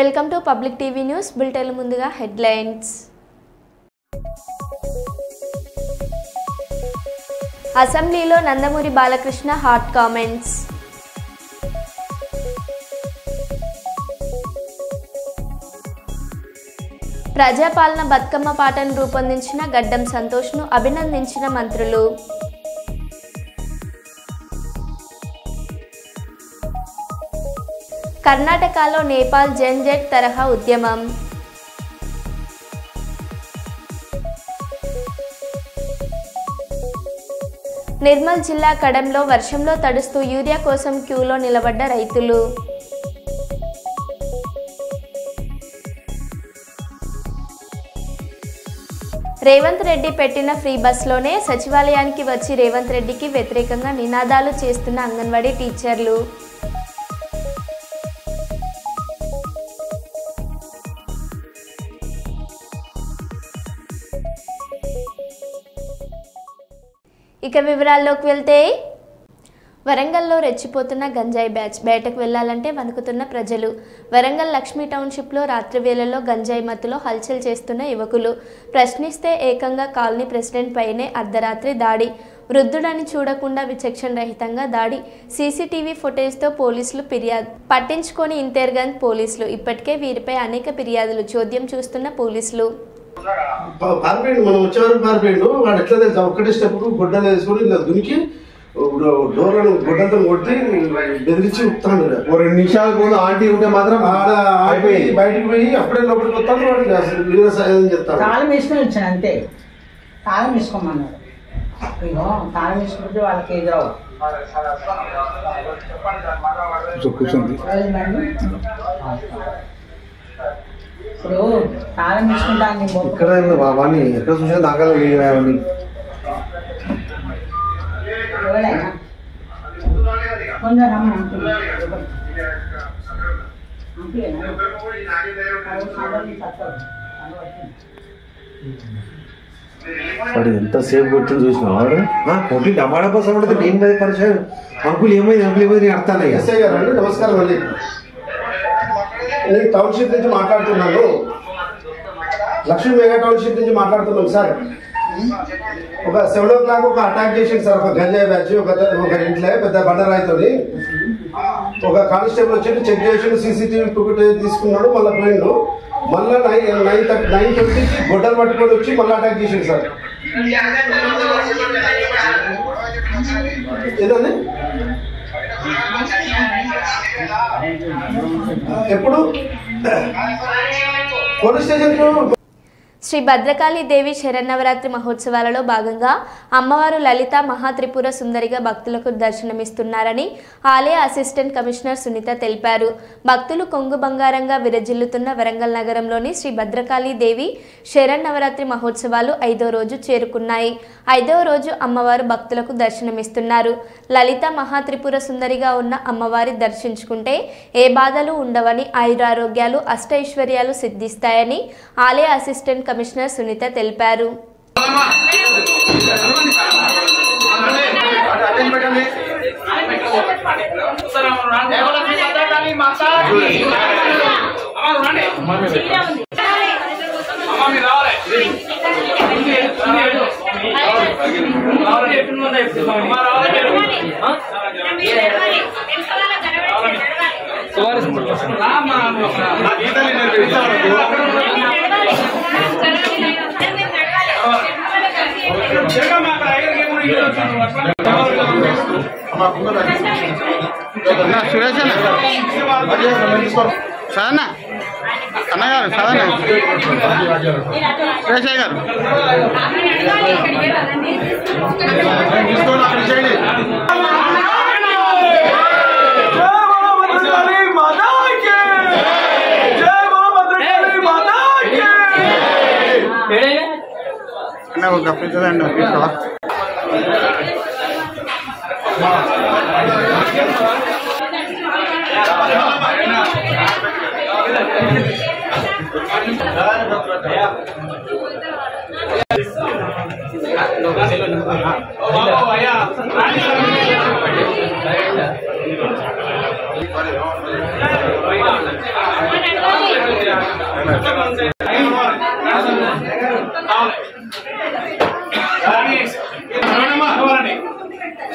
Welcome to public TV news bulletin. ముందుగా headlines. అసెంబ్లీలో Nandamuri Balakrishna hot comments. ప్రజాపాలన బతుకమ్మ పాటను రూపొందించిన గడ్డం సంతోష్ను అభినందించిన మంత్రులు. కర్ణాటకలో నేపాల్ జెన్జెట్ తరహా ఉద్యమం. నిర్మల్ జిల్లా కడంలో వర్షంలో తడుస్తూ యూరియా కోసం క్యూలో నిలబడ్డ రైతులు. రేవంత్ రెడ్డి పెట్టిన ఫ్రీ బస్లోనే సచివాలయానికి వచ్చి రేవంత్ రెడ్డికి వ్యతిరేకంగా నినాదాలు చేస్తున్న అంగన్వాడీ టీచర్లు. ఇక వివరాల్లోకి వెళ్తే, వరంగల్లో రెచ్చిపోతున్న గంజాయి బ్యాచ్. బయటకు వెళ్లాలంటే వణుకుతున్న ప్రజలు. వరంగల్ లక్ష్మీ టౌన్షిప్లో రాత్రి వేళల్లో గంజాయి మత్తులో హల్చల్ చేస్తున్న యువకులు. ప్రశ్నిస్తే ఏకంగా కాలనీ ప్రెసిడెంట్ పైనే అర్ధరాత్రి దాడి. వృద్ధుడని చూడకుండా విచక్షణ రహితంగా దాడి. సీసీటీవీ ఫుటేజ్తో పోలీసులు ఫిర్యాదు. పట్టించుకొని ఇంతేర్గంజ్ పోలీసులు. ఇప్పటికే వీరిపై అనేక ఫిర్యాదులు. చోద్యం చూస్తున్న పోలీసులు. పారిపోయిండు, మనం వచ్చేవరకు పారిపోయిండు. వాడు ఎట్లా తెలుసా, ఒక్కటే స్టెప్ గుడ్డలు వేసుకొని ఇలా దునికి డోర్లను గుడ్డలతో కొట్టి బెదిరించి ఉప్పుతాడు. 2 నిమిషాల ముందు ఆంటీ ఉంటే మాత్రం బయటకు పోయి అప్పుడే లోపలికి వస్తాను. వాడికి అసలు వీడియో సాయం చెప్తాను. తాళం వేసుకొని వచ్చాను అంతే. తాళం వేసుకోమన్నారు. ఇగో తాళం వేసుకుంటే వాళ్ళకి ఎదురవు కూర్చుంది. ఇప్పుడు తాళం వేసుకుంటాను. ఇక్కడ వాడిని ఎక్కడ చూసినా దాఖలు ఎవరైనా కొంచెం రమ్మ వాడు ఎంతసేపు కొట్టింది చూసిన వాడు కొట్టి టమాటా కోసం పడితే నేను పరిచయం. అంకులు ఏమైంది నేను అర్థాలు. ఎస్ఐ గారు అండి, నమస్కారం అండి. నేను టౌన్షిప్ నుంచి మాట్లాడుతున్నాను. లక్ష్మీ మెగా టౌన్షిప్ నుంచి మాట్లాడుతున్నాను సార్. ఒక 7 o'clock ఒక అటాక్ చేసింది సార్. ఒక గంజాయి బ్యాచ్ ఒక ఇంట్లో పెద్ద బండరాయితో. ఒక కానిస్టేబుల్ వచ్చి చెక్ చేసి సీసీటీవీ ఫుటేజ్ తీసుకున్నాడు. మళ్ళీ పోయిండు. మళ్ళీ 9:20కి గొడ్డలు పట్టుకొని వచ్చి మళ్ళీ అటాక్ చేసింది సార్. ఏదండి ఎప్పుడు పోలీస్ స్టేషన్ శ్రీ భద్రకాళి దేవి శరన్నవరాత్రి మహోత్సవాలలో భాగంగా అమ్మవారు లలిత మహాత్రిపుర సుందరిగా భక్తులకు దర్శనమిస్తున్నారని ఆలయ అసిస్టెంట్ కమిషనర్ సునీత తెలిపారు. భక్తులు కొంగు బంగారంగా విరజిల్లుతున్న వరంగల్ నగరంలోని శ్రీ భద్రకాళి దేవి శరన్నవరాత్రి మహోత్సవాలు 5వ రోజు చేరుకున్నాయి. 5వ రోజు అమ్మవారు భక్తులకు దర్శనమిస్తున్నారు. లలిత మహాత్రిపుర సుందరిగా ఉన్న అమ్మవారి దర్శించుకుంటే ఏ బాధలు ఉండవని, ఆయురారోగ్యాలు అష్టైశ్వర్యాలు సిద్ధిస్తాయని ఆలయ అసిస్టెంట్ కమిషనర్ సునీత తెలిపారు. సురేష్ సదన్నా అన్నగారు సదన్నా సురేష్ గారు గప్పించదండి తీసుకోవా.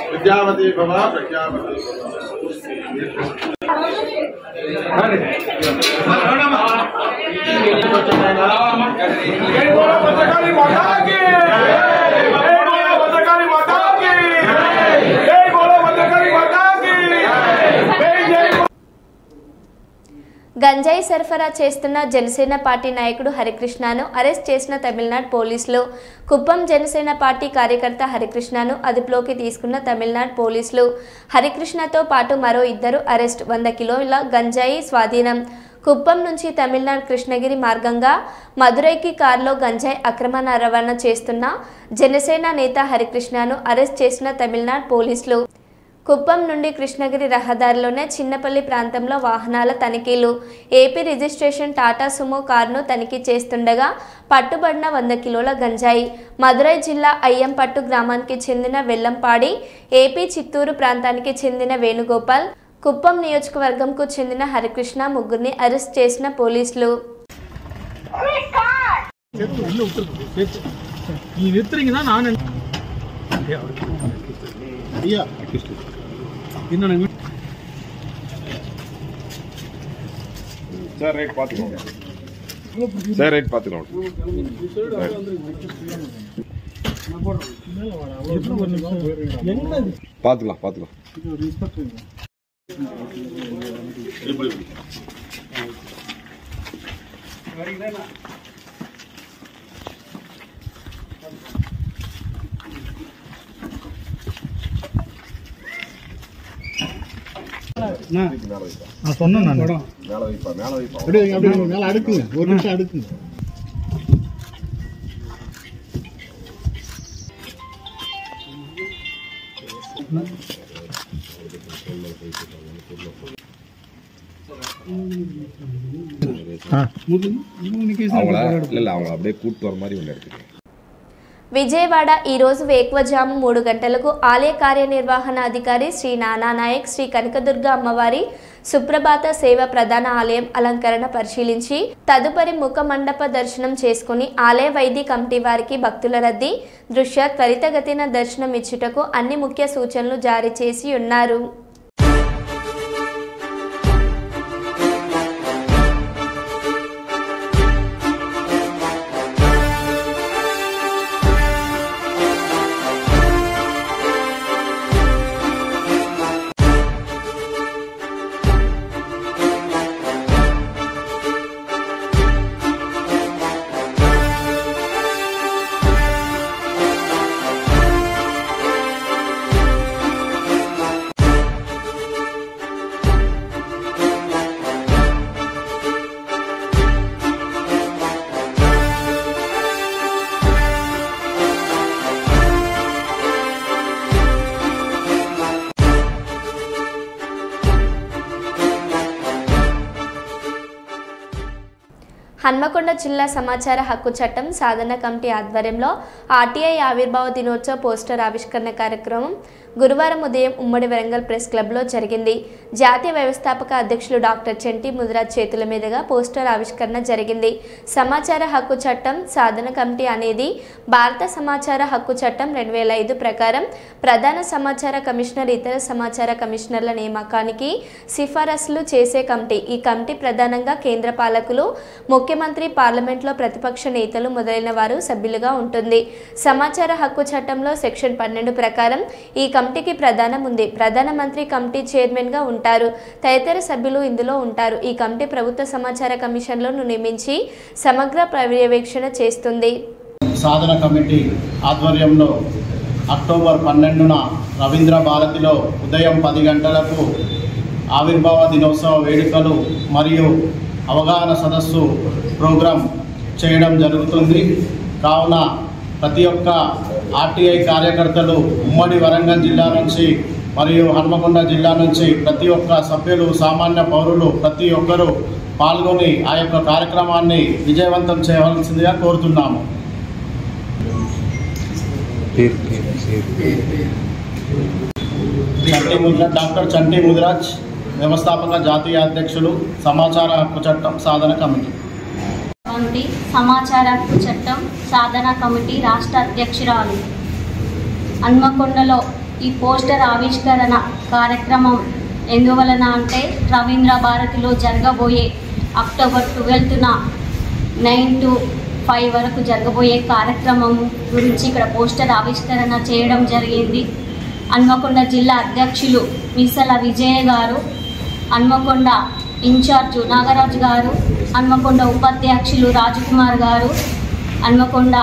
प्रजापति भवा प्रजापति గంజాయి సరఫరా చేస్తున్న జనసేన పార్టీ నాయకుడు హరికృష్ణను అరెస్ట్ చేసిన తమిళనాడు పోలీసులు. కుప్పం జనసేన పార్టీ కార్యకర్త హరికృష్ణను అదుపులోకి తీసుకున్న తమిళనాడు పోలీసులు. హరికృష్ణతో పాటు మరో ఇద్దరు అరెస్ట్. 100 కిలోల గంజాయి స్వాధీనం. కుప్పం నుంచి తమిళనాడు కృష్ణగిరి మార్గంగా మదురైకి కారులో గంజాయి అక్రమ రవాణా చేస్తున్న జనసేన నేత హరికృష్ణను అరెస్ట్ చేసిన తమిళనాడు పోలీసులు. కుప్పం నుండి కృష్ణగిరి రహదారిలోనే చిన్నపల్లి ప్రాంతంలో వాహనాల తనిఖీలు. ఏపీ రిజిస్ట్రేషన్ టాటా సుమో కారును తనిఖీ చేస్తుండగా పట్టుబడిన 100 కిలోల గంజాయి. మదురై జిల్లా అయ్యంపట్టు గ్రామానికి చెందిన వెల్లంపాడి, ఏపీ చిత్తూరు ప్రాంతానికి చెందిన వేణుగోపాల్, కుప్పం నియోజకవర్గంకు చెందిన హరికృష్ణ ముగ్గురిని అరెస్ట్ చేసిన పోలీసులు. சார் ரைட் பார்த்துக்கோங்க சார் ரைட் பார்த்துக்கோங்க பார்த்துக்கலாம் பார்த்துக்கலாம் ஒரு நிமிஷம் அடுக்குங்க. அவங்கள அப்படியே கூட்டு வர மாதிரி ஒன்று எடுத்துக்கோங்க. విజయవాడ ఈరోజు వేకువజాము 3 గంటలకు ఆలయ కార్యనిర్వహణ అధికారి శ్రీ నానా నాయక్ శ్రీ కనకదుర్గ అమ్మవారి సుప్రభాత సేవ ప్రధాన ఆలయం అలంకరణ పరిశీలించి తదుపరి ముఖ మండప దర్శనం చేసుకుని ఆలయ వైద్య కమిటీ వారికి భక్తుల రద్దీ దృష్ట్యా త్వరితగతిన దర్శనం ఇచ్చుటకు అన్ని ముఖ్య సూచనలు జారీ చేసి ఉన్నారు. హన్మకొండ జిల్లా సమాచార హక్కు చట్టం సాధన కమిటీ ఆధ్వర్యంలో ఆర్టీఐ ఆవిర్భావ దినోత్సవ పోస్టర్ ఆవిష్కరణ కార్యక్రమం గురువారం ఉదయం ఉమ్మడి వరంగల్ ప్రెస్ క్లబ్లో జరిగింది. జాతీయ వ్యవస్థాపక అధ్యక్షులు డాక్టర్ చంటి ముదిరాజ్ చేతుల మీదుగా పోస్టర్ ఆవిష్కరణ జరిగింది. సమాచార హక్కు చట్టం సాధన కమిటీ అనేది భారత సమాచార హక్కు చట్టం 2005 ప్రకారం ప్రధాన సమాచార కమిషనర్ ఇతర సమాచార కమిషనర్ల నియామకానికి సిఫారసులు చేసే కమిటీ. ఈ కమిటీ ప్రధానంగా కేంద్ర పాలకులు, ముఖ్యమంత్రి, పార్లమెంట్లో ప్రతిపక్ష నేతలు మొదలైన వారు సభ్యులుగా ఉంటుంది. సమాచార హక్కు చట్టంలో సెక్షన్ 12 ప్రకారం ఈ కమిటీకి ప్రధానం ఉంది. ప్రధానమంత్రి కమిటీ చైర్మన్ గా ఉంటారు. తదితర సభ్యులు ఇందులో ఉంటారు. ఈ కమిటీ ప్రభుత్వ సమాచార కమిషన్లను నియమించి సమగ్ర పర్యవేక్షణ చేస్తుంది. సాధన కమిటీ ఆధ్వర్యంలో అక్టోబర్ 12న రవీంద్ర భారతిలో ఉదయం 10 గంటలకు ఆవిర్భావ దినోత్సవ వేడుకలు మరియు అవగాహన సదస్సు ప్రోగ్రాం చేయడం జరుగుతుంది. కావున ప్రతి ఒక్క ఆర్టీఐ కార్యకర్తలు ఉమ్మడి వరంగల్ జిల్లా నుంచి మరియు హన్మకొండ జిల్లా నుంచి ప్రతి ఒక్క సభ్యులు, సామాన్య పౌరులు ప్రతి ఒక్కరూ పాల్గొని ఆ యొక్క కార్యక్రమాన్ని విజయవంతం చేయవలసిందిగా కోరుతున్నాము. డాక్టర్ చంటి ముదిరాజ్, వ్యవస్థాపక జాతీయ అధ్యక్షులు, సమాచార హక్కు చట్టం సాధన కమిటీ. వంటి సమాచార హక్కు చట్టం సాధన కమిటీ రాష్ట్ర అధ్యక్షురాలు. హన్మకొండలో ఈ పోస్టర్ ఆవిష్కరణ కార్యక్రమం ఎందువలన అంటే రవీంద్ర భారతిలో జరగబోయే అక్టోబర్ 12న 9 to 5 వరకు జరగబోయే కార్యక్రమం గురించి ఇక్కడ పోస్టర్ ఆవిష్కరణ చేయడం జరిగింది. హన్మకొండ జిల్లా అధ్యక్షులు మీసల విజయ గారు, హన్మకొండ ఇన్ఛార్జు నాగరాజు గారు, హన్మకొండ ఉపాధ్యక్షులు రాజకుమార్ గారు, హన్మకొండ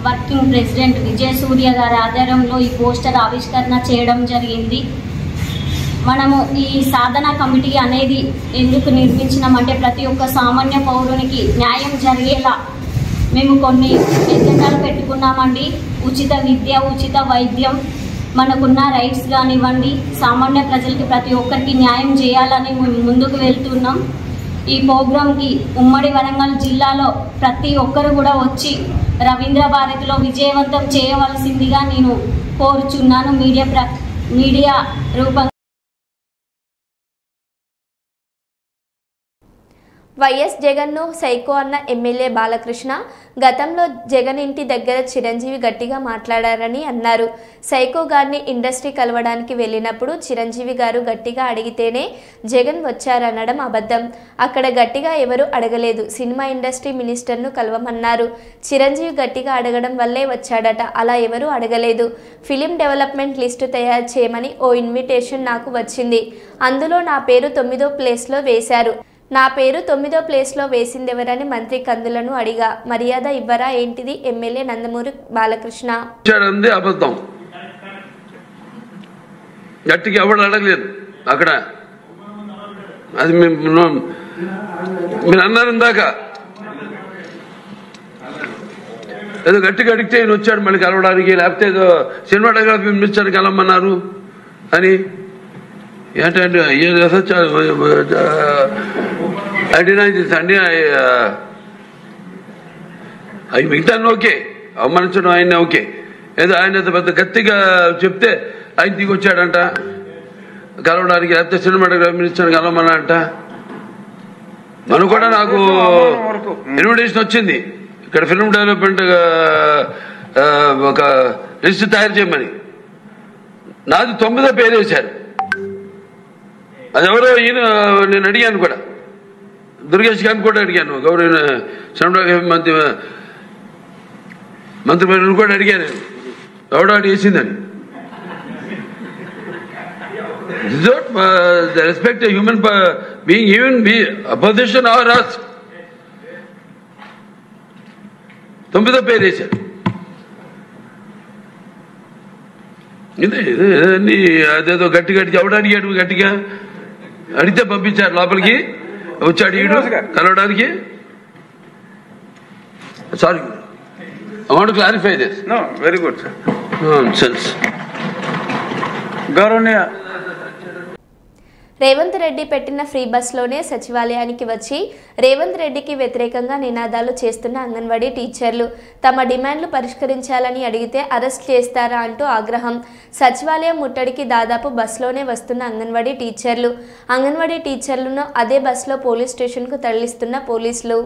వర్కింగ్ ప్రెసిడెంట్ విజయసూర్య గారి ఆధ్వర్యంలో ఈ పోస్టర్ ఆవిష్కరణ చేయడం జరిగింది. మనము ఈ సాధన కమిటీ అనేది ఎందుకు నిర్మించినామంటే ప్రతి ఒక్క సామాన్య పౌరునికి న్యాయం జరిగేలా మేము కొన్ని ఎజెండాలు పెట్టుకున్నామండి. ఉచిత విద్య, ఉచిత వైద్యం, మనకున్న రైట్స్ కానివ్వండి, సామాన్య ప్రజలకి ప్రతి ఒక్కరికి న్యాయం చేయాలని మేము ముందుకు వెళ్తున్నాం. ఈ ప్రోగ్రాంకి ఉమ్మడి వరంగల్ జిల్లాలో ప్రతి ఒక్కరు కూడా వచ్చి రవీంద్ర భారతిలో విజయవంతం చేయవలసిందిగా నేను కోరుచున్నాను. మీడియా రూపంగా వైఎస్ జగన్ను సైకో అన్న ఎమ్మెల్యే బాలకృష్ణ గతంలో జగన్ ఇంటి దగ్గర చిరంజీవి గట్టిగా మాట్లాడారని అన్నారు. సైకో గారిని ఇండస్ట్రీ కలవడానికి వెళ్ళినప్పుడు చిరంజీవి గారు గట్టిగా అడిగితేనే జగన్ వచ్చారనడం అబద్ధం. అక్కడ గట్టిగా ఎవరు అడగలేదు. సినిమా ఇండస్ట్రీ మినిస్టర్ను కలవమన్నారు. చిరంజీవి గట్టిగా అడగడం వల్లే వచ్చాడట. అలా ఎవరు అడగలేదు. ఫిలిం డెవలప్మెంట్ లిస్టు తయారు చేయమని ఓ ఇన్విటేషన్ నాకు వచ్చింది. అందులో నా పేరు 9వ ప్లేస్లో వేశారు. నా పేరు 9వ ప్లేస్లో వేసిందెవరని మంత్రి కందులను అడిగా. మర్యాద ఇవ్వరా ఏంటిది? ఎమ్మెల్యే నందమూరి బాలకృష్ణ. అబద్ధం. గట్టిగా ఎవరు అడగలేదు అక్కడ. అది మీరు అన్నారు ఇందాక, ఏదో గట్టిగా అడిగితే ఈయన వచ్చాడు మళ్ళీ కలవడానికి, లేకపోతే ఏదో సినిమాటోగ్రఫీ మినిస్టర్ కలవమన్నారు అని. ఏంటంటే అవి మిగతాన్ని ఓకే, అవమానించడం ఆయన ఓకే. ఏదో ఆయన పెద్ద గట్టిగా చెప్తే ఆయన దిగొచ్చాడంట కలవడానికి, లేకపోతే సినిమాటోగ్రఫీ మినిస్టర్ కలవమన్నాడంట. మనం కూడా నాకు ఇన్విటేషన్ వచ్చింది ఇక్కడ ఫిల్మ్ డెవలప్మెంట్ ఒక లిస్ట్ తయారు చేయమని. నాది 9వ పేరు వేశారు. అది ఎవరో ఈయన నేను అడిగాను కూడా, దుర్గేష్ గారిని కూడా అడిగాను, గౌరవ సినిమాటోగ్రఫీ మంత్రి కూడా అడిగాను ఎవడో అడిగేసిందని. Respect human being, even be opposition or us. 9వ పేరు వేశారు. ఇదే అదేదో గట్టిగా ఎవడు అడిగాడు, గట్టిగా అడిగితే పంపించారు లోపలికి. వచ్చాడు ఈడు కలవడానికి. Sorry, I want to clarify this. No, very good sir. Sense. గౌరవనీయ రేవంత్ రెడ్డి పెట్టిన ఫ్రీ బస్లోనే సచివాలయానికి వచ్చి రేవంత్ రెడ్డికి వ్యతిరేకంగా నినాదాలు చేస్తున్న అంగన్వాడీ టీచర్లు తమ డిమాండ్లు పరిష్కరించాలని అడిగితే అరెస్ట్ చేస్తారా అంటూ ఆగ్రహం. సచివాలయం ముట్టడికి దాదాపు బస్లోనే వస్తున్న అంగన్వాడీ టీచర్లను అదే బస్లో పోలీస్ స్టేషన్కు తరలిస్తున్న పోలీసులు.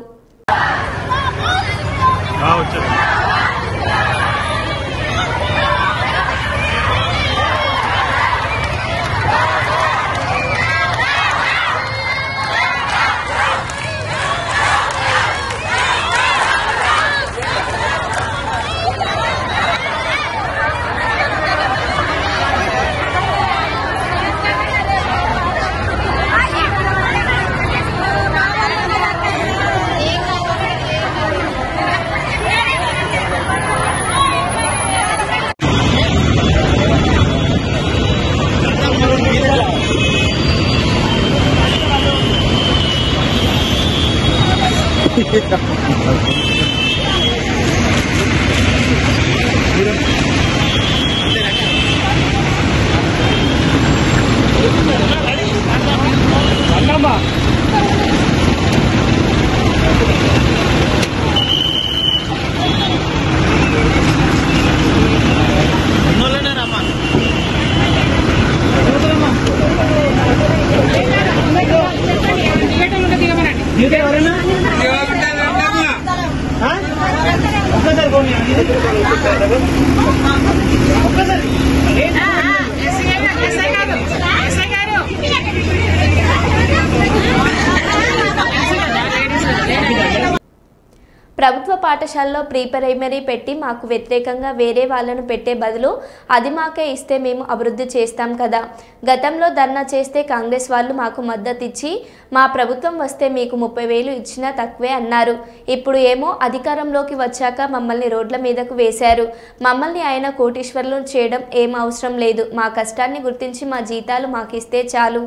ప్రభుత్వ పాఠశాలలో ప్రీ ప్రైమరీ పెట్టి మాకు వ్యతిరేకంగా వేరే వాళ్ళను పెట్టే బదులు అది మాకే ఇస్తే మేము అభివృద్ధి చేస్తాం కదా. గతంలో ధర్నా చేస్తే కాంగ్రెస్ వాళ్ళు మాకు మద్దతు ఇచ్చి మా ప్రభుత్వం వస్తే మీకు 30,000 ఇచ్చినా తక్కువే అన్నారు. ఇప్పుడు ఏమో అధికారంలోకి వచ్చాక మమ్మల్ని రోడ్ల మీదకు వేశారు. మమ్మల్ని ఆయన కోటీశ్వరులు చేయడం ఏం అవసరం లేదు. మా కష్టాన్ని గుర్తించి మా జీతాలు మాకిస్తే చాలు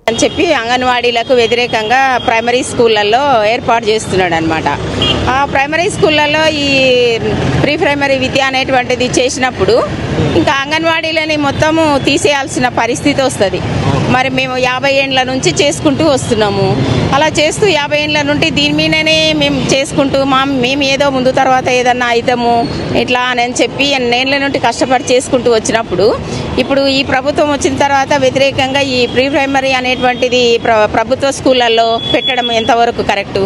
అని చెప్పి అంగన్వాడీలకు వ్యతిరేకంగా ప్రైమరీ స్కూళ్ళల్లో ఏర్పాటు చేస్తున్నాడు అనమాట. ఆ ప్రైమరీ స్కూళ్ళల్లో ఈ ప్రీ ప్రైమరీ విద్య అనేటువంటిది చేసినప్పుడు ఇంకా అంగన్వాడీలని మొత్తము తీసేయాల్సిన పరిస్థితి వస్తుంది. మరి మేము 50 ఏండ్ల నుంచి చేసుకుంటూ వస్తున్నాము. అలా చేస్తూ 50 ఏండ్ల నుండి దీని మీదనే మేము చేసుకుంటూ మేము ఏదో ముందు తర్వాత ఏదన్నా అవుతాము ఇట్లా అని చెప్పి ఎన్నేళ్ళ నుండి కష్టపడి చేసుకుంటూ వచ్చినప్పుడు ఇప్పుడు ఈ ప్రభుత్వం వచ్చిన తర్వాత వ్యతిరేకంగా ఈ ప్రీ ప్రైమరీ అనేటువంటిది ప్రభుత్వ స్కూళ్ళల్లో పెట్టడం ఎంతవరకు కరెక్ట్?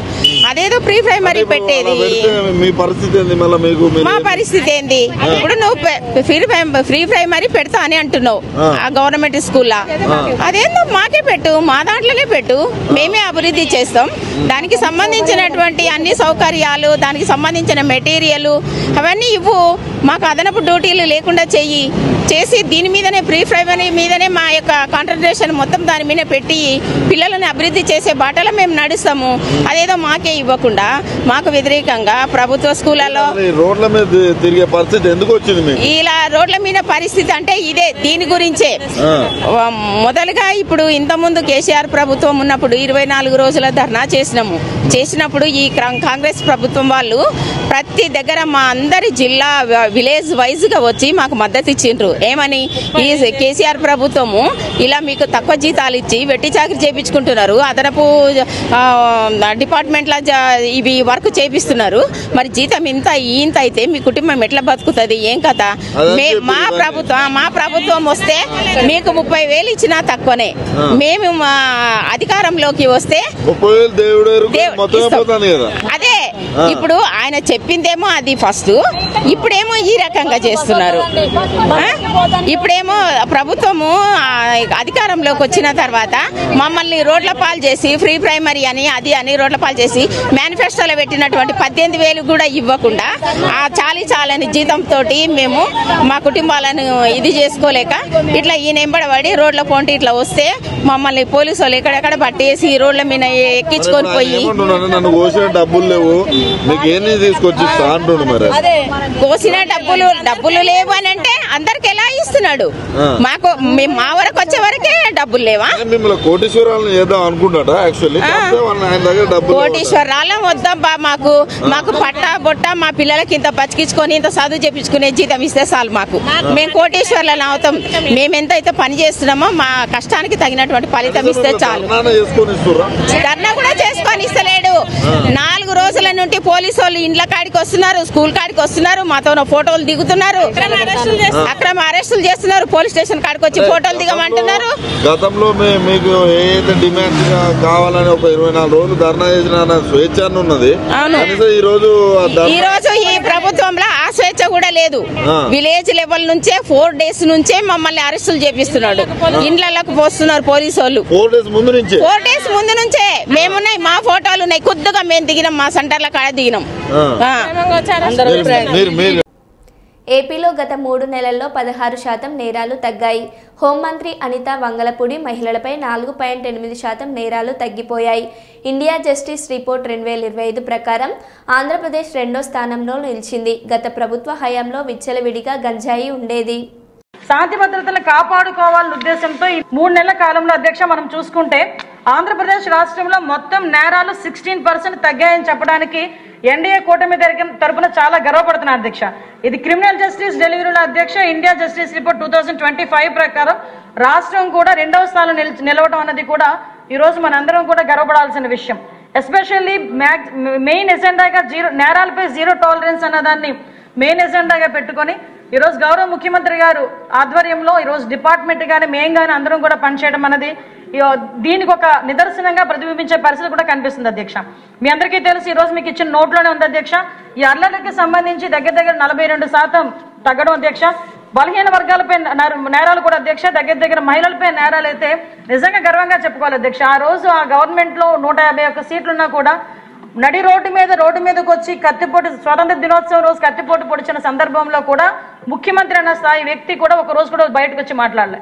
అదేదో ప్రీ ప్రైమరీ పెట్టేది మా పరిస్థితి ఏంది? ఇప్పుడు నువ్వు ప్రీ ప్రైమరీ పెడతా అని అంటున్నావు ఆ గవర్నమెంట్ స్కూల్లో, అదేందో మాకే పెట్టు, మా దాంట్లోనే పెట్టు, మేమే అభివృద్ధి చేస్తాం. దానికి సంబంధించినటువంటి అన్ని సౌకర్యాలు, దానికి సంబంధించిన మెటీరియల్ అవన్నీ ఇవ్వు, మాకు అదనపు డ్యూటీలు లేకుండా చేసి దీని మీదనే ప్రీ ప్రైమరీ మీదనే మా యొక్క కాన్సంట్రేషన్ మొత్తం దాని మీద పెట్టి పిల్లలను అభివృద్ధి చేసే బాటలో మేము నడుస్తాము. అదేదో మాకే ఇవ్వకుండా మాకు వ్యతిరేకంగా ప్రభుత్వ స్కూళ్ళలో రోడ్ల మీద తిరిగే పరిస్థితి ఎందుకు వచ్చింది? ఇలా రోడ్ల మీద పరిస్థితి అంటే ఇదే, దీని గురించే. మొదలుగా ఇప్పుడు ఇంతకుముందు కేసీఆర్ ప్రభుత్వం ఉన్నప్పుడు 24 రోజుల ధర్నా చేసినప్పుడు ఈ కాంగ్రెస్ ప్రభుత్వం వాళ్ళు ప్రతి దగ్గర మా అందరి జిల్లా విలేజ్ వైజ్ గా వచ్చి మాకు మద్దతు ఇచ్చిండ్రు. ఏమని, ఈ కేసీఆర్ ప్రభుత్వము ఇలా మీకు తక్కువ జీతాలు ఇచ్చి వెట్టి చాకరీ చేయించుకుంటున్నారు, అదనపు డిపార్ట్మెంట్ల ఇవి వర్క్ చేపిస్తున్నారు, మరి జీతం ఇంత అయితే మీ కుటుంబం ఎట్లా బతుకుతుంది, ఏం కథ? మా ప్రభుత్వం వస్తే మీకు 30,000 ఇచ్చినా తక్కువనే, మేము మా అధికారంలోకి వస్తే అదే. ఇప్పుడు ఆయన చెప్పిందేమో అది ఫస్ట్, ఇప్పుడేమో ఈ రకంగా చేస్తున్నారు. ఇప్పుడేమో ప్రభుత్వము అధికారంలోకి వచ్చిన తర్వాత మమ్మల్ని రోడ్ల పాలు చేసి ఫ్రీ ప్రైమరీ అని అది అని రోడ్ల పాలు చేసి మేనిఫెస్టోలో పెట్టినటువంటి 18,000 కూడా ఇవ్వకుండా ఆ చాలని జీతంతో మేము మా కుటుంబాలను ఇది చేసుకోలేక ఇట్లా ఈయన ఎంబడబడి రోడ్ల పోంటి ఇట్లా వస్తే మమ్మల్ని పోలీసు వాళ్ళు ఎక్కడెక్కడ పట్టేసి రోడ్ల మీద ఎక్కించుకొని పోయి డబ్బులు లేవు కోసిన డబ్బులు లేవు అని అంటే అందరికి ఎలా ఇస్తున్నాడు? మాకు మా వరకు వచ్చే వరకే డబ్బులు లేవా? కోటీశ్వరాలం వద్దాం, మాకు పట్టా బొట్ట మా పిల్లలకి ఇంత బతికించుకొని ఇంత చదువు చేపించుకునే జీతం ఇస్తే చాలు. మేము కోటీశ్వర్లను అవుతాం. మేము ఎంతైతే పని చేస్తున్నామో మా కష్టానికి తగినటువంటి ఫలితం ఇస్తే చాలు. ధర్నా కూడా చేసుకొని ఇస్తలేడు. 4 రోజుల నుండి పోలీసు వాళ్ళు ఇండ్ల కాడికి వస్తున్నారు, స్కూల్ కాడికి వస్తున్నారు, మాతో ఫోటోలు దిగుతున్నారు, అక్రమ అరెస్టులు చేస్తున్నారు, పోలీస్ స్టేషన్ కాడికి వచ్చి ఫోటోలు దిగమంటున్నారు. గతంలో మీకు ఏదైతే డిమాండ్స్ కావాలని ఒక 24 రోజులు ధర్నా చేసిన స్వేచ్ఛ ఉన్నది. ఈ రోజు ఈ ప్రభుత్వంలో ఆ స్వేచ్ఛ కూడా లేదు. విలేజ్ లెవెల్ నుంచే 4 days నుంచే మమ్మల్ని అరెస్టులు చేపిస్తున్నాడు, ఇండ్లకు పోస్తున్నారు పోలీసు వాళ్ళు. 4 days ముందు నుంచే మేమున్నాయి, మా ఫోటోలు ఉన్నాయి, కొద్దిగా మేము దిగినాం, మా సెంటర్ల కాడ దిగినాం. ఏపీలో గత 3 నెలల్లో 16% నేరాలు తగ్గాయి. హోంమంత్రి అనిత వంగలపూడి మహిళలపై 4.8% నేరాలు తగ్గిపోయాయి. ఇండియా జస్టిస్ రిపోర్ట్ 2025 ప్రకారం ఆంధ్రప్రదేశ్ 2వ స్థానంలో నిలిచింది. గత ప్రభుత్వ హయాంలో విచ్చలవిడిగా గంజాయి ఉండేది. శాంతి భద్రతలు కాపాడుకోవాలనే ఉద్దేశంతో ఈ 3 నెలల కాలంలో అధ్యక్ష మనం చూసుకుంటే ఆంధ్రప్రదేశ్ రాష్ట్రంలో మొత్తం నేరాలు 16% తగ్గాయని చెప్పడానికి ఎన్డీఏ కూటమి తరపున చాలా గర్వపడుతున్నారు అధ్యక్ష. ఇది క్రిమినల్ జస్టిస్ డెలివరీలో అధ్యక్ష ఇండియా జస్టిస్ రిపోర్ట్ 2025 ప్రకారం రాష్ట్రం కూడా 2వ స్థానంలో నిలవడం అన్నది కూడా ఈ రోజు మనందరం కూడా గర్వపడాల్సిన విషయం. ఎస్పెషల్లీ మెయిన్ ఎజెండాగా నేరాలపై జీరో టాలరెన్స్ అన్నదాన్ని మెయిన్ ఎజెండాగా పెట్టుకొని ఈరోజు గౌరవ ముఖ్యమంత్రి గారు ఆధ్వర్యంలో ఈరోజు డిపార్ట్మెంట్ కానీ మేము కానీ అందరం కూడా పనిచేయడం అనేది దీనికి ఒక నిదర్శనంగా ప్రతిబింబించే పరిస్థితి కూడా కనిపిస్తుంది అధ్యక్ష. మీ అందరికీ తెలుసు ఈరోజు మీకు ఇచ్చిన నోట్లోనే ఉంది అధ్యక్ష. ఈ అల్లర్లకి సంబంధించి దగ్గర 42% తగ్గడం అధ్యక్ష. బలహీన వర్గాలపై నేరాలు కూడా అధ్యక్ష, దగ్గర మహిళలపై నేరాలు అయితే నిజంగా గర్వంగా చెప్పుకోవాలి అధ్యక్ష. ఆ రోజు ఆ గవర్నమెంట్ లో 151 సీట్లున్నా కూడా నడి రోడ్డు మీదకి వచ్చి కత్తిపోటు స్వాతంత్ర దినోత్సవం రోజు కత్తిపోటు పొడిచిన సందర్భంలో కూడా ముఖ్యమంత్రి అన్న స్థాయి వ్యక్తి కూడా ఒక రోజు కూడా బయటకు వచ్చి మాట్లాడలే.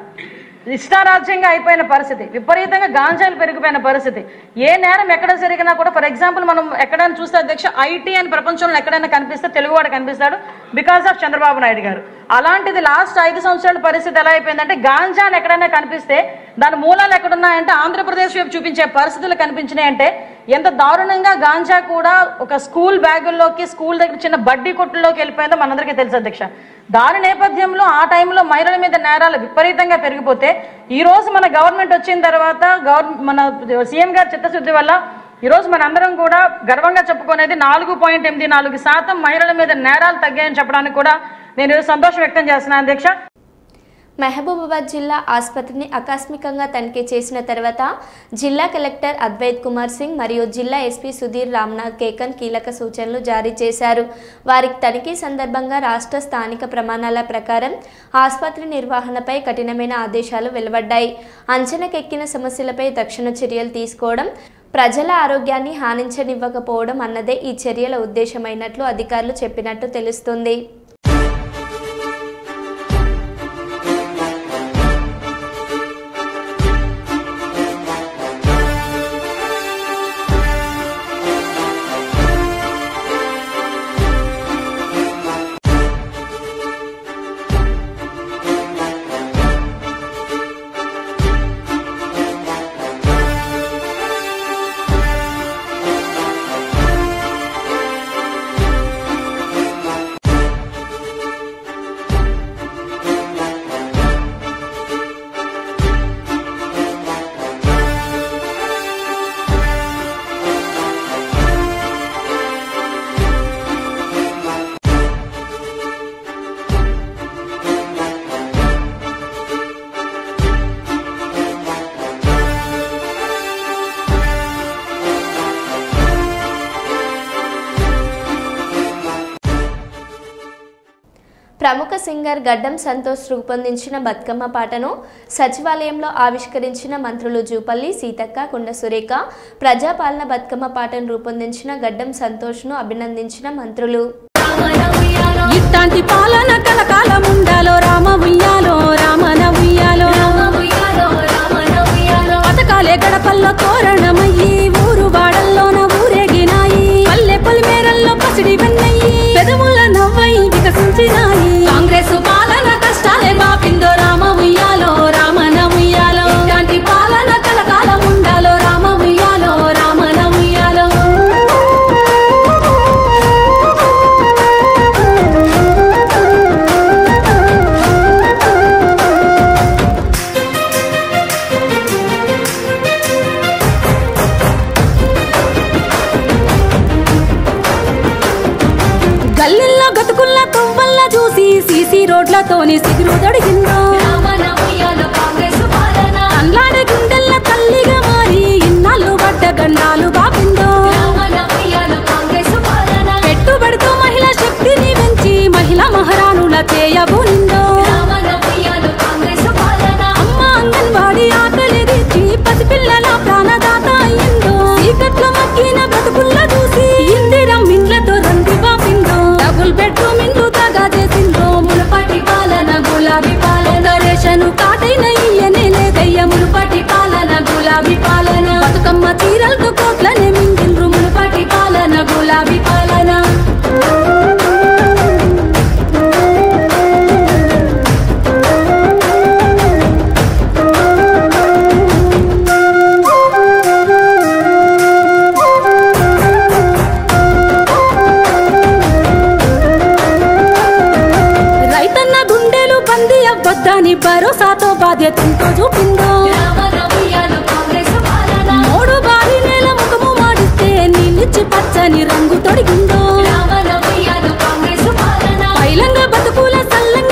ఇష్టారాజ్యంగా అయిపోయిన పరిస్థితి, విపరీతంగా గాంజాలు పెరిగిపోయిన పరిస్థితి. ఏ నేరం ఎక్కడ జరిగినా కూడా ఫర్ ఎగ్జాంపుల్ మనం ఎక్కడైనా చూస్తే అధ్యక్ష ఐటీ అని ప్రపంచంలో ఎక్కడైనా కనిపిస్తే తెలుగువాడు కనిపిస్తాడు బికాస్ ఆఫ్ చంద్రబాబు నాయుడు గారు. అలాంటిది లాస్ట్ 5 సంవత్సరాల పరిస్థితి ఎలా అయిపోయిందంటే గాంజాని ఎక్కడైనా కనిపిస్తే దాని మూలాలు ఎక్కడున్నాయంటే ఆంధ్రప్రదేశ్ వైపు చూపించే పరిస్థితులు కనిపించినాయంటే ఎంత దారుణంగా గాంజా కూడా ఒక స్కూల్ బ్యాగుల్లోకి స్కూల్ దగ్గర చిన్న బడ్డీ కొట్టుల్లోకి వెళ్ళిపోయిందో మనందరికీ తెలుసు అధ్యక్ష. దాని నేపథ్యంలో ఆ టైంలో మహిళల మీద నేరాలు విపరీతంగా పెరిగిపోతే ఈ రోజు మన గవర్నమెంట్ వచ్చిన తర్వాత మన సీఎం గారి చిత్తశుద్ధి వల్ల ఈరోజు మనందరం కూడా గర్వంగా చెప్పుకునేది 4.84% మహిళల మీద నేరాలు తగ్గాయని చెప్పడానికి కూడా నేను సంతోషం వ్యక్తం చేస్తున్నాను అధ్యక్ష. మహబూబాబాద్ జిల్లా ఆసుపత్రిని ఆకస్మికంగా తనిఖీ చేసిన తర్వాత జిల్లా కలెక్టర్ అద్వైత్ కుమార్ సింగ్ మరియు జిల్లా ఎస్పీ సుధీర్ రామ్నాథ్ కేకన్ కీలక సూచనలు జారీ చేశారు. వారికి తనిఖీ సందర్భంగా రాష్ట్ర స్థానిక ప్రమాణాల ప్రకారం ఆసుపత్రి నిర్వహణపై కఠినమైన ఆదేశాలు వెలువడ్డాయి. అంచనాకెక్కిన సమస్యలపై తక్షణ చర్యలు తీసుకోవడం, ప్రజల ఆరోగ్యాన్ని హానించనివ్వకపోవడం అన్నదే ఈ చర్యల ఉద్దేశమైనట్లు అధికారులు చెప్పినట్టు తెలుస్తుంది. ప్రముఖ సింగర్ గడ్డం సంతోష్ రూపొందించిన బతుకమ్మ పాటను సచివాలయంలో ఆవిష్కరించిన మంత్రులు జూపల్లి సీతక్క, కొండ సురేఖ. ప్రజాపాలన బతుకమ్మ పాటను రూపొందించిన గడ్డం సంతోష్ను అభినందించిన మంత్రులు. ఇట్లాంటి పాలన కలకాలం ఉండాలో రామ ఉయ్యాలో రామన ఉయ్యాలో పథకాలే గడపల్లో తోరణమయ్యి ఊరు వాడల్లోన ఊరేగినాయి. పల్లె పొలిమేరల్లో పసిడి వెన్నయ్యి పెదవుల నవ్వై వికసించినాయి. కాంగ్రెస్ పాలన కష్టాలే బాపిందో రామ ఉయ్యాలో రామన ఉయ్యాలో. ఇట్లాంటి పాలన కలకాలం ఉండాలో రామ ఉయ్యాలో రామన ఉయ్యాలో. గల్లిల్లో గతుకుల్లా తొవ్వల్లా చూసి సీసీ రోడ్లతోని సిగురు దొడిగిందో. అల్లాడే గుండెల్ల తల్లిగా మారి ఇన్నాళ్ళు పడ్డ గండాలు బాపిందో. పెట్టుబడితో మహిళా శక్తిని పెంచి మహిళా మహారాణుల చేయబోనిందో. అమ్మ అంగన్వాడి ఆకలి తీర్చి పసిపిల్లల ప్రాణదాత అయ్యిందో. చీకట్లో మగ్గిన బ్రతుకుల్లా చూసి ఇందిరం ఇండ్లతో రంది బాపిందో. డబుల్ బెడ్రూమ్ ఇండ్లు తగా చేసిందో. మునుపటి పాలన గులాబీ పాలన రేషను కాటైన ఇయ్యనే లేదయ్య. మునుపటి పాలన గులాబీ పాలన బతుకమ్మ చీరలతో కోట్లనే మింగిండ్రు. మునుపటి పాలన గులాబీ పాలన. రైతన్న గుండెలు బందీ అవ్వద్దని భరోసాతో బాధ్యతతో చూపిందో. మూడు బారి నేల ముఖము మాడిస్తే నీళ్ళిచ్చి పచ్చని రంగు తొడిగిందో. పైలంగా బతుకుల సల్లంగా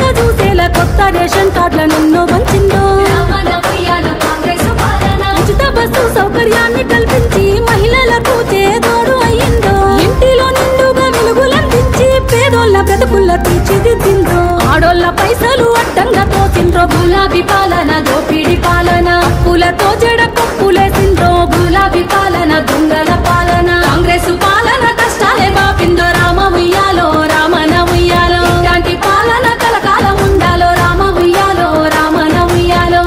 బ్రతుకుల్ల తీర్చిదిద్దిండ్రో ఆడోళ్ళ పైసలు అడ్డంగా తోసిండ్రో గులాబీ పాలన దోపిడి పాలన అప్పులతో జడ పప్పులేసిండ్రో గులాబీ పాలన దొంగల పాలన కాంగ్రెస్ పాలన కష్టాలే బాపిందో రామ ఉయ్యాలో రామన ఉయ్యాలో ఇలాంటి పాలన కలకాలం ఉండాలో రామ ఉయ్యాలో రామన ఉయ్యాలో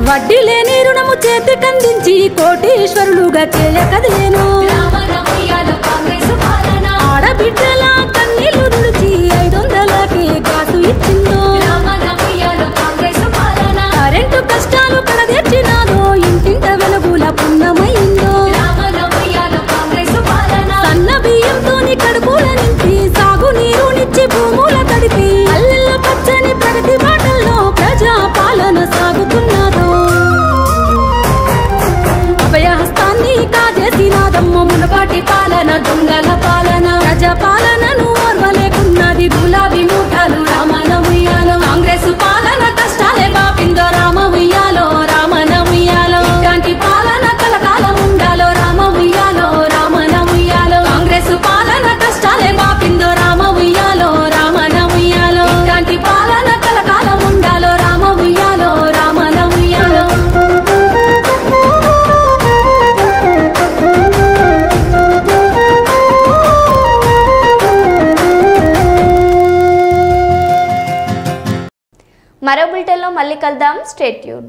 వడ్డీ లేని రుణము చేతికందించి కోటీశ్వరులుగా చేయకదేను ఆడబిడ్డల కన్నీళ్లు తుడిచి 500కి గాసు ఇచ్చిందో కరెంటు కష్టాలు కడదెచ్చినాదో ఇంటింట వెలుగుల పున్నమైందో సన్న బియ్యంతోని కడుపుల నుంచి సాగునీరునిచ్చి భూముల తడిపి అల్లెల్ల పచ్చని ప్రగతి బాటల్లో ప్రజా పాలన సాగుతున్నదో అభయహస్తాన్ని కాజేసినాదమ్మ మునపాటి పాలన దొంగల పాలన ప్రజా పాలనను ఓర్వలేకున్నది గులాబీ మూటలు రామన ఉయ్యాలో కాంగ్రెస్ పాలన కష్టాలే బాపిందో రామ ఉయ్యాలో రామన ఉయ్యాలో ఇలాంటి పాలన కలకాలం ఉండాలో రామ ఉయ్యాలో రామన ఉయ్యాలో కాంగ్రెస్ పాలన కష్టాలే బాపిందో రామ ఉయ్యాలో రామన ఉయ్యాలో ఇలాంటి పాలన కలకాలం ఉండాలో రామ ఉయ్యాలో రామన ఉయ్యాలో మరో బులెటిన్లో మళ్ళీ కలుద్దాం. Stay tune.